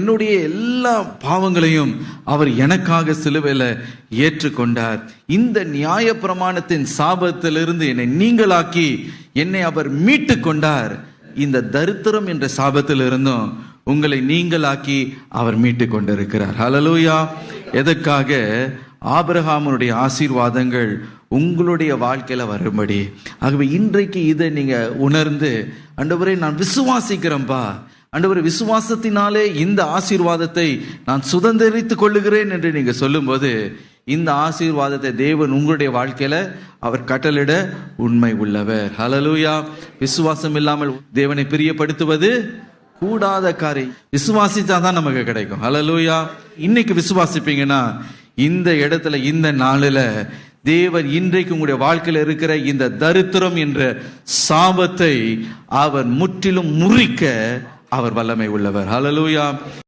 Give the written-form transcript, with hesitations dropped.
என்னுடைய எல்லா பாவங்களையும் அவர் எனக்காக சிலுவையில் ஏற்றுக்கொண்டார். இந்த நியாயப்பிரமாணத்தின் சாபத்திலிருந்து என்னை நீங்களாக்கி என்னை அவர் மீட்டு கொண்டார். இந்த தரித்திரம் என்ற சாபத்திலிருந்தும் உங்களை நீங்களாக்கி அவர் மீட்டு கொண்டிருக்கிறார். ஹல்லேலூயா. எதற்காக? ஆபிரகாமுடைய ஆசீர்வாதங்கள் உங்களுடைய வாழ்க்கையில வரும்படி. ஆகவே இன்றைக்கு இதை நீங்க உணர்ந்து, ஆண்டவரே நான் விசுவாசிக்கிறேன்பா, ஆண்டவரே விசுவாசத்தினாலே இந்த ஆசீர்வாதத்தை நான் சுதந்திரித்துக் கொள்ளுகிறேன் என்று நீங்க சொல்லும்போது, இந்த ஆசீர்வாதத்தை தேவன் உங்களுடைய வாழ்க்கையில அவர் கட்டளிட உண்மை உள்ளவர். ஹல்லேலூயா. விசுவாசம் இல்லாமல் தேவனை பிரியப்படுத்துவது கூடாத காரியம். விசுவாசித்தாதான் நமக்கு கிடைக்கும். ஹல்லேலூயா. இன்னைக்கு விசுவாசிப்பீங்கன்னா இந்த இடத்துல, இந்த நாளில் தேவன் இன்றைக்கு உங்களுடைய வாழ்க்கையில் இருக்கிற இந்த தரித்திரம் என்ற சாபத்தை அவர் முற்றிலும் முறிக்க அவர் வல்லமை உள்ளவர். ஹல்லேலூயா.